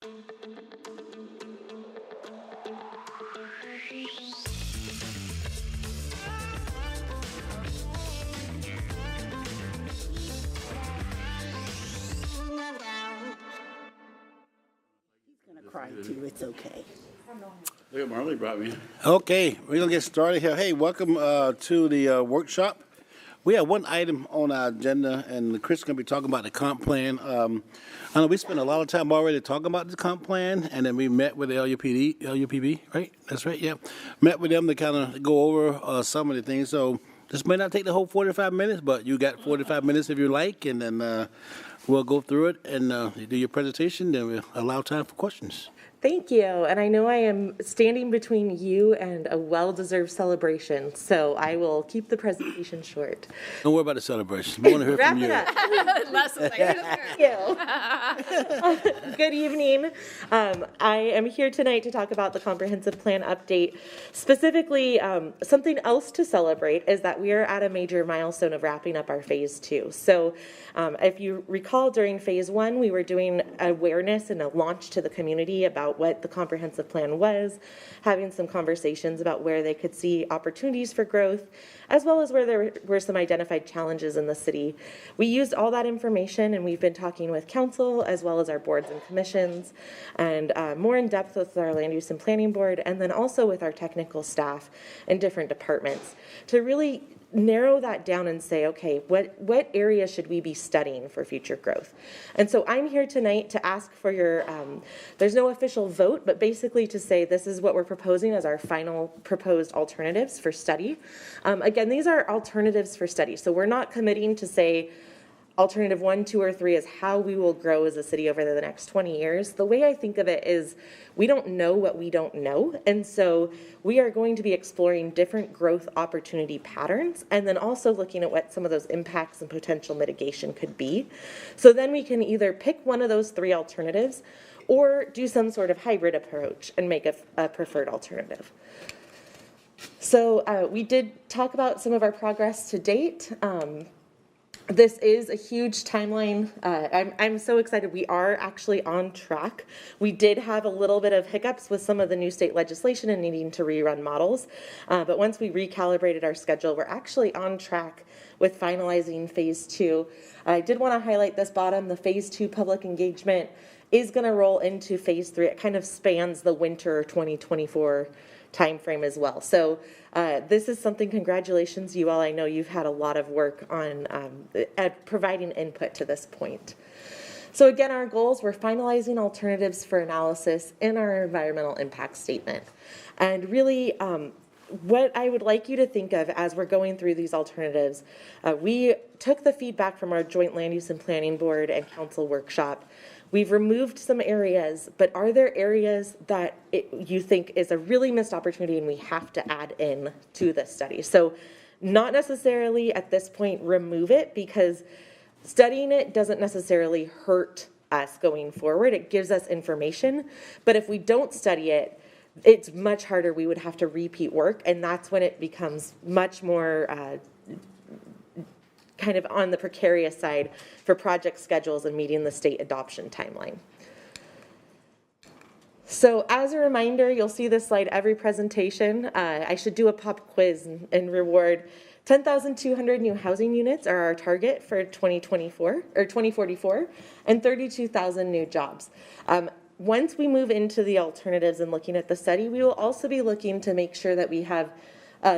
Cry too, it's okay.
Look at Marley brought me.
Okay, we're gonna get started here. Hey, welcome to the workshop. We have one item on our agenda, and Chris is gonna be talking about the comp plan. I know we spent a lot of time already talking about the comp plan, and then we met with the LUPB, right? That's right, yeah. Met with them to kind of go over some of the things. So this may not take the whole 45 minutes, but you got 45 minutes if you like, and then we'll go through it and you do your presentation, then we'll allow time for questions.
Thank you. And I know I am standing between you and a well-deserved celebration, so I will keep the presentation short.
Don't worry about the celebration. We want to hear
Wrap
from you.
it up.
Less of
Thank you. Good evening. I am here tonight to talk about the comprehensive plan update. Specifically, something else to celebrate is that we are at a major milestone of wrapping up our phase 2. So if you recall, during phase 1, we were doing awareness and a launch to the community about what the comprehensive plan was, having some conversations about where they could see opportunities for growth, as well as where there were some identified challenges in the city. We used all that information, and we've been talking with council as well as our boards and commissions, and more in depth with our land use and planning board, and then also with our technical staff in different departments to really narrow that down and say, okay, what areas should we be studying for future growth? And so I'm here tonight to ask for your, there's no official vote, but basically to say this is what we're proposing as our final proposed alternatives for study. Again, these are alternatives for study. So we're not committing to say alternative 1, 2, or 3 is how we will grow as a city over the next 20 years. The way I think of it is we don't know what we don't know. And so we are going to be exploring different growth opportunity patterns and then also looking at what some of those impacts and potential mitigation could be. So then we can either pick one of those 3 alternatives or do some sort of hybrid approach and make a preferred alternative. So we did talk about some of our progress to date. This is a huge timeline. I'm so excited. We are actually on track. We did have a little bit of hiccups with some of the new state legislation and needing to rerun models. But once we recalibrated our schedule, we're actually on track with finalizing phase 2. I did want to highlight this bottom. The phase 2 public engagement is going to roll into phase 3. It kind of spans the winter 2024 timeframe as well. So this is something, congratulations you all. I know you've had a lot of work on providing input to this point. So again, our goals, we're finalizing alternatives for analysis in our environmental impact statement. And really, what I would like you to think of as we're going through these alternatives, we took the feedback from our joint land use and planning board and council workshop. We've removed some areas, but are there areas that you think is a really missed opportunity and we have to add in to this study? So not necessarily at this point remove it, because studying it doesn't necessarily hurt us going forward. It gives us information, but if we don't study it, it's much harder. We would have to repeat work, and that's when it becomes much more kind of on the precarious side for project schedules and meeting the state adoption timeline. So as a reminder, you'll see this slide every presentation. I should do a pop quiz and reward 10,200 new housing units are our target for 2024 or 2044, and 32,000 new jobs. Once we move into the alternatives and looking at the study, we will also be looking to make sure that we have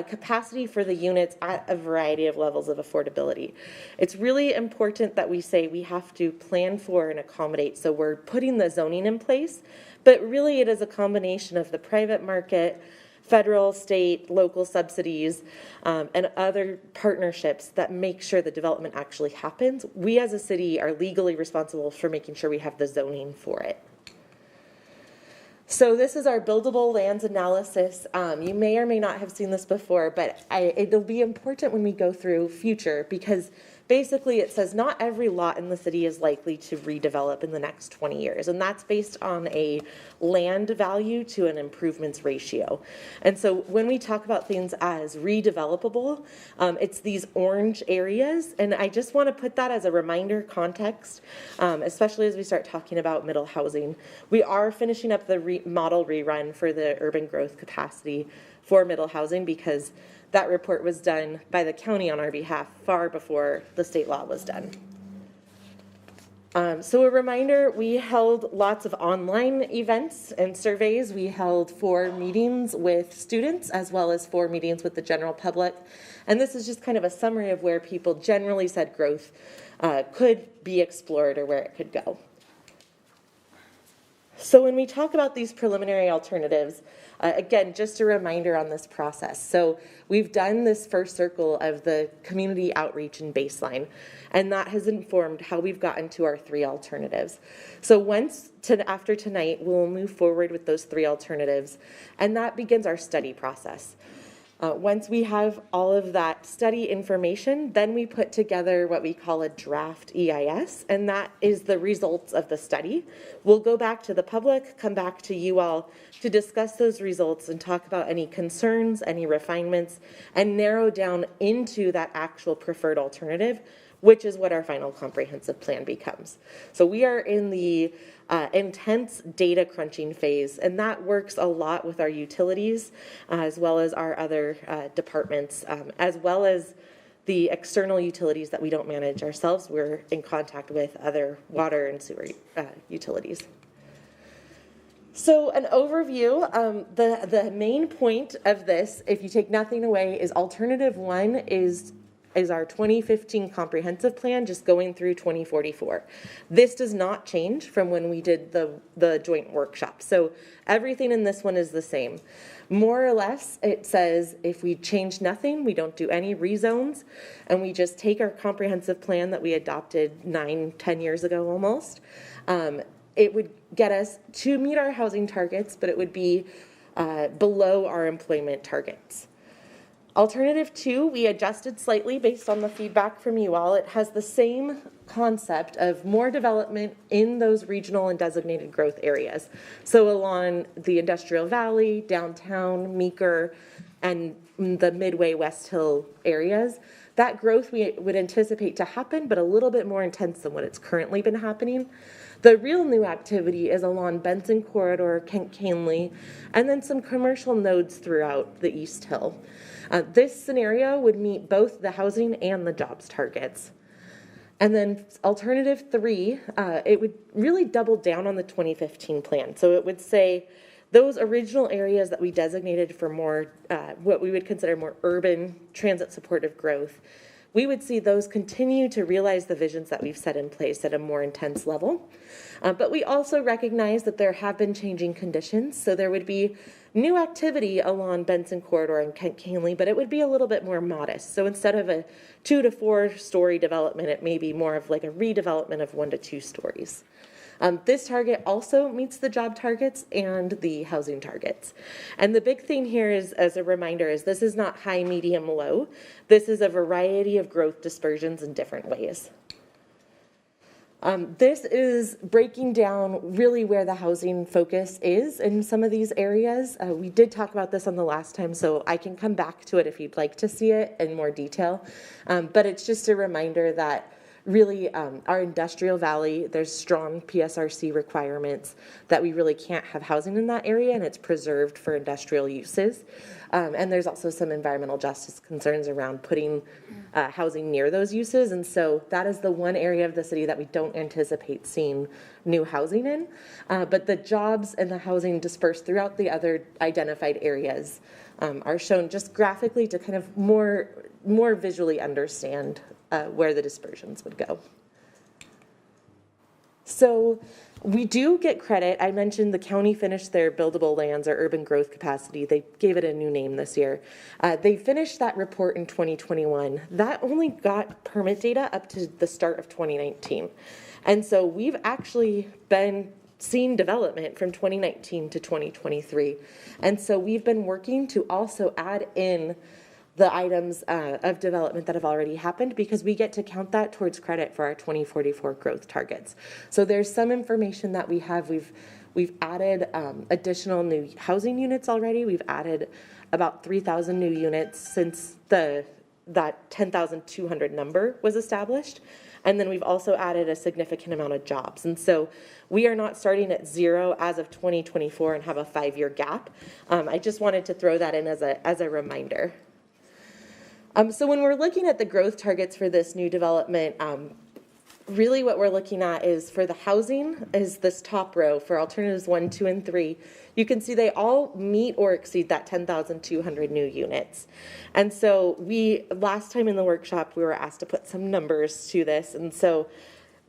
capacity for the units at a variety of levels of affordability. It's really important that we say we have to plan for and accommodate. So we're putting the zoning in place, but really it is a combination of the private market, federal, state, local subsidies, and other partnerships that make sure the development actually happens. We as a city are legally responsible for making sure we have the zoning for it. So this is our buildable lands analysis. You may or may not have seen this before, but it'll be important when we go through future, because basically it says not every lot in the city is likely to redevelop in the next 20 years. And that's based on a land value to an improvements ratio. And so when we talk about things as redevelopable, it's these orange areas. And I just want to put that as a reminder context, especially as we start talking about middle housing. We are finishing up the model rerun for the urban growth capacity for middle housing because that report was done by the county on our behalf far before the state law was done. So a reminder, we held lots of online events and surveys. We held 4 meetings with students as well as 4 meetings with the general public. And this is just kind of a summary of where people generally said growth could be explored or where it could go. So when we talk about these preliminary alternatives, again, just a reminder on this process. So we've done this first circle of the community outreach and baseline, and that has informed how we've gotten to our 3 alternatives. So after tonight, we'll move forward with those 3 alternatives, and that begins our study process. Once we have all of that study information, then we put together what we call a draft EIS, and that is the results of the study. We'll go back to the public, come back to you all to discuss those results and talk about any concerns, any refinements, and narrow down into that actual preferred alternative, which is what our final comprehensive plan becomes. So we are in the intense data crunching phase, and that works a lot with our utilities as well as our other departments, as well as the external utilities that we don't manage ourselves. We're in contact with other water and sewer utilities. So an overview, the main point of this, if you take nothing away, is alternative 1 is our 2015 comprehensive plan, just going through 2044. This does not change from when we did the joint workshop. So everything in this one is the same. More or less, it says if we change nothing, we don't do any rezones, and we just take our comprehensive plan that we adopted 9-10 years ago almost, it would get us to meet our housing targets, but it would be below our employment targets. Alternative 2, we adjusted slightly based on the feedback from you all. It has the same concept of more development in those regional and designated growth areas. So along the Industrial Valley, downtown, Meeker, and the Midway West Hill areas. That growth we would anticipate to happen, but a little bit more intense than what it's currently been happening. The real new activity is along Benson Corridor, Kent Canley, and then some commercial nodes throughout the East Hill. This scenario would meet both the housing and the jobs targets. And then alternative 3, it would really double down on the 2015 plan. So it would say those original areas that we designated for more, what we would consider more urban transit supportive growth, we would see those continue to realize the visions that we've set in place at a more intense level. But we also recognize that there have been changing conditions. So there would be new activity along Benson Corridor and Kent Canley, but it would be a little bit more modest. So instead of a 2 to 4 story development, it may be more of like a redevelopment of 1 to 2 stories. This target also meets the job targets and the housing targets. And the big thing here is, as a reminder, is this is not high, medium, low. This is a variety of growth dispersions in different ways. This is breaking down really where the housing focus is in some of these areas. We did talk about this on the last time, so I can come back to it if you'd like to see it in more detail. But it's just a reminder that really our industrial valley, there's strong PSRC requirements that we really can't have housing in that area, and it's preserved for industrial uses. And there's also some environmental justice concerns around putting housing near those uses. And so that is the one area of the city that we don't anticipate seeing new housing in. But the jobs and the housing dispersed throughout the other identified areas are shown just graphically to kind of more visually understand where the dispersions would go. So we do get credit. I mentioned the county finished their buildable lands or urban growth capacity. They gave it a new name this year. They finished that report in 2021. That only got permit data up to the start of 2019. And so we've actually been seeing development from 2019 to 2023. And so we've been working to also add in the items of development that have already happened, because we get to count that towards credit for our 2044 growth targets. So there's some information that we have. We've added additional new housing units already. We've added about 3,000 new units since that 10,200 number was established. And then we've also added a significant amount of jobs. And so we are not starting at zero as of 2024 and have a 5-year gap. I just wanted to throw that in as a reminder. So when we're looking at the growth targets for this new development, really what we're looking at is for the housing is this top row for alternatives 1, 2, and 3. You can see they all meet or exceed that 10,200 new units. And so last time in the workshop, we were asked to put some numbers to this. And so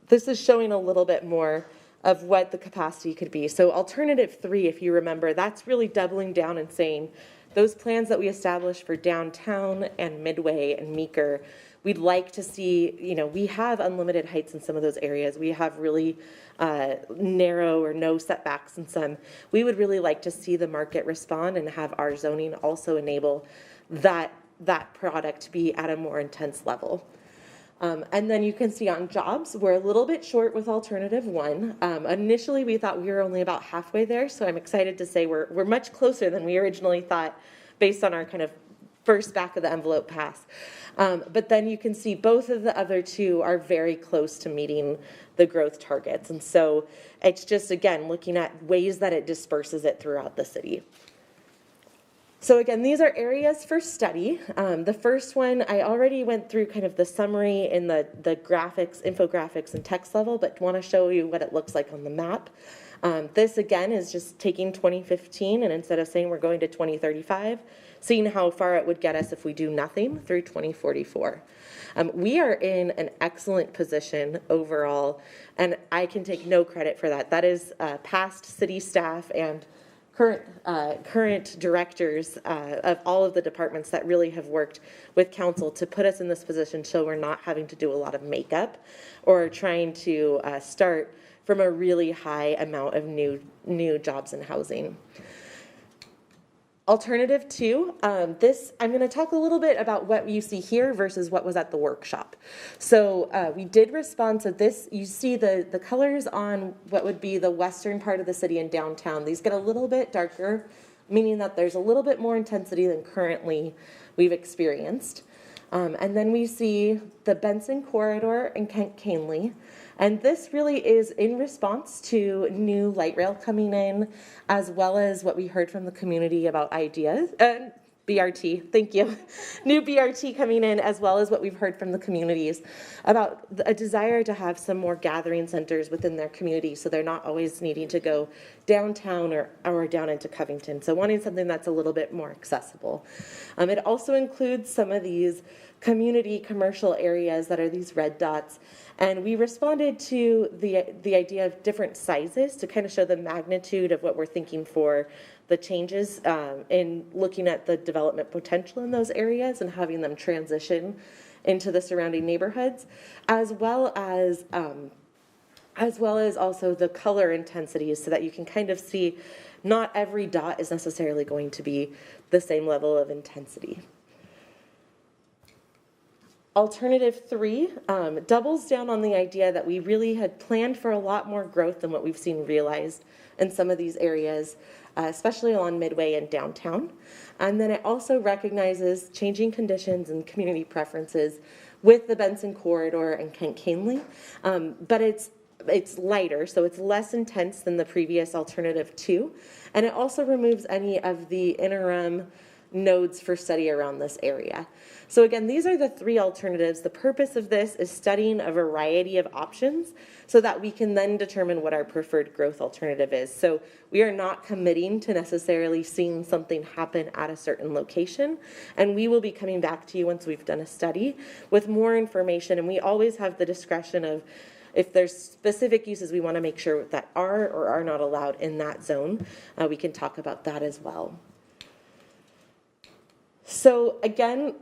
this is showing a little bit more of what the capacity could be. So alternative 3, if you remember, that's really doubling down and saying those plans that we established for downtown and Midway and Meeker, we'd like to see, we have unlimited heights in some of those areas. We have really narrow or no setbacks in some. We would really like to see the market respond and have our zoning also enable that product to be at a more intense level. And then you can see on jobs, we're a little bit short with alternative 1. Initially, we thought we were only about halfway there, so I'm excited to say we're much closer than we originally thought based on our kind of first back of the envelope pass. But then you can see both of the other 2 are very close to meeting the growth targets. And so it's just, again, looking at ways that it disperses it throughout the city. So again, these are areas for study. The first one, I already went through kind of the summary in the graphics, infographics, and text level, but want to show you what it looks like on the map. This, again, is just taking 2015, and instead of saying we're going to 2035, seeing how far it would get us if we do nothing through 2044. We are in an excellent position overall, and I can take no credit for that. That is past city staff and current directors of all of the departments that really have worked with council to put us in this position so we're not having to do a lot of makeup or trying to start from a really high amount of new jobs in housing. Alternative 2, I'm going to talk a little bit about what you see here versus what was at the workshop. So we did respond to this. You see the colors on what would be the western part of the city and downtown. These get a little bit darker, meaning that there's a little bit more intensity than currently we've experienced. And then we see the Benson Corridor and Kent Canely. And this really is in response to new light rail coming in, as well as what we heard from the community about ideas. BRT, thank you. New BRT coming in, as well as what we've heard from the communities about a desire to have some more gathering centers within their community so they're not always needing to go downtown or down into Covington. So wanting something that's a little bit more accessible. It also includes some of these community commercial areas that are these red dots. And we responded to the idea of different sizes to kind of show the magnitude of what we're thinking for the changes in looking at the development potential in those areas and having them transition into the surrounding neighborhoods, as well as also the color intensities so that you can kind of see not every dot is necessarily going to be the same level of intensity. Alternative 3 doubles down on the idea that we really had planned for a lot more growth than what we've seen realized in some of these areas, especially along Midway and downtown. And then it also recognizes changing conditions and community preferences with the Benson Corridor and Kent Canely, but it's lighter, so it's less intense than the previous alternative 2, and it also removes any of the interim nodes for study around this area. So again, these are the 3 alternatives. The purpose of this is studying a variety of options so that we can then determine what our preferred growth alternative is. So we are not committing to necessarily seeing something happen at a certain location, and we will be coming back to you once we've done a study with more information, and we always have the discretion of if there's specific uses we want to make sure that are or are not allowed in that zone, we can talk about that as well. So again,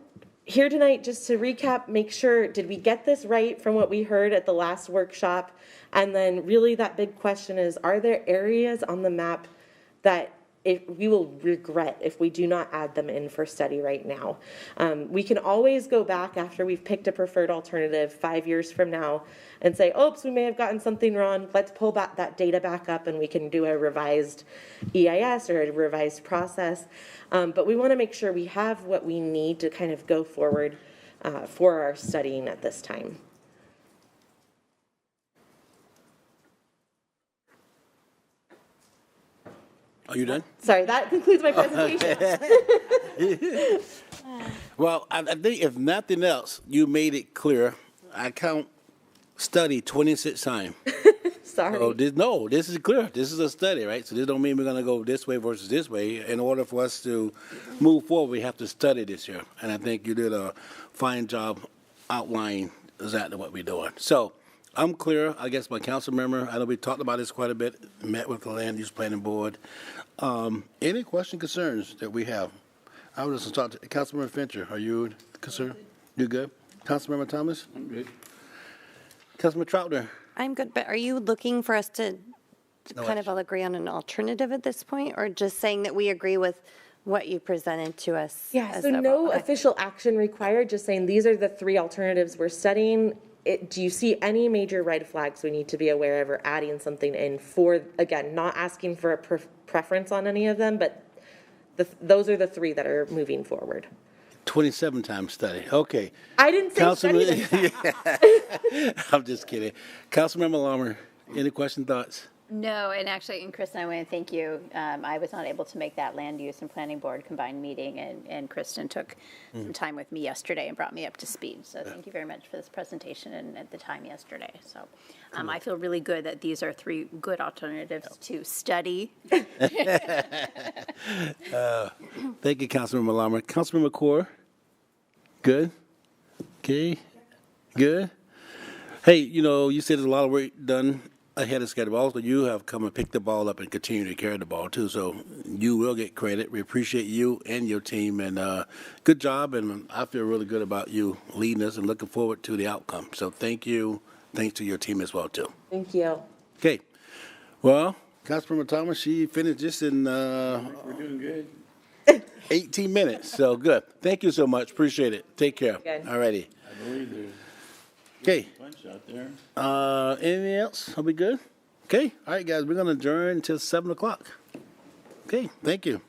here tonight, just to recap, make sure, did we get this right from what we heard at the last workshop? And then really that big question is, are there areas on the map that we will regret if we do not add them in for study right now. We can always go back after we've picked a preferred alternative 5 years from now and say, oops, we may have gotten something wrong. Let's pull back that data back up and we can do a revised EIS or a revised process. But we want to make sure we have what we need to kind of go forward for our studying at this time.
Are you done?
Sorry, that concludes my presentation.
Well, I think if nothing else, you made it clear. I count study 26 times.
Sorry.
So this is clear. This is a study, right? So this don't mean we're going to go this way versus this way. In order for us to move forward, we have to study this year. And I think you did a fine job outlining exactly what we're doing. So I'm clear. I guess my council member, I know we talked about this quite a bit, met with the Land Use Planning Board. Any question, concerns that we have? I would just talk to Councilmember Fincher. Are you concerned? You good? Councilmember Thomas?
I'm good.
Councilmember Troutner?
I'm good, but are you looking for us to
No
kind of all agree on an alternative at this point, or just saying that we agree with what you presented to us?
Yeah,
as
so
the-
no
okay.
official action required, just saying these are the 3 alternatives we're studying. Do you see any major red flags we need to be aware of or adding something in for, again, not asking for a preference on any of them, but those are the 3 that are moving forward.
27 times study. Okay.
I didn't say study this time.
I'm just kidding. Councilmember Larmer, any questions, thoughts?
No, and actually, and Kristen, I want to thank you. I was not able to make that land use and planning board combined meeting, and Kristen took some time with me yesterday and brought me up to speed. So thank you very much for this presentation and at the time yesterday. So I feel really good that these are 3 good alternatives to study.
Thank you, Councilmember Larmer. Councilmember Core? Good? Okay. Good? Hey, you said there's a lot of work done ahead of schedule. Also, you have come and picked the ball up and continue to carry the ball, too. So you will get credit. We appreciate you and your team. And good job. And I feel really good about you leading us and looking forward to the outcome. So thank you. Thanks to your team as well, too.
Thank you.
Okay. Well, Councilmember Thomas, she finished this in
We're doing good.
18 minutes. So good. Thank you so much. Appreciate it. Take care.
Good.
All righty.
I believe there's
Okay.
a bunch out there.
Anything else? Are we good? Okay. All right, guys. We're going to adjourn until 7 o'clock. Okay. Thank you.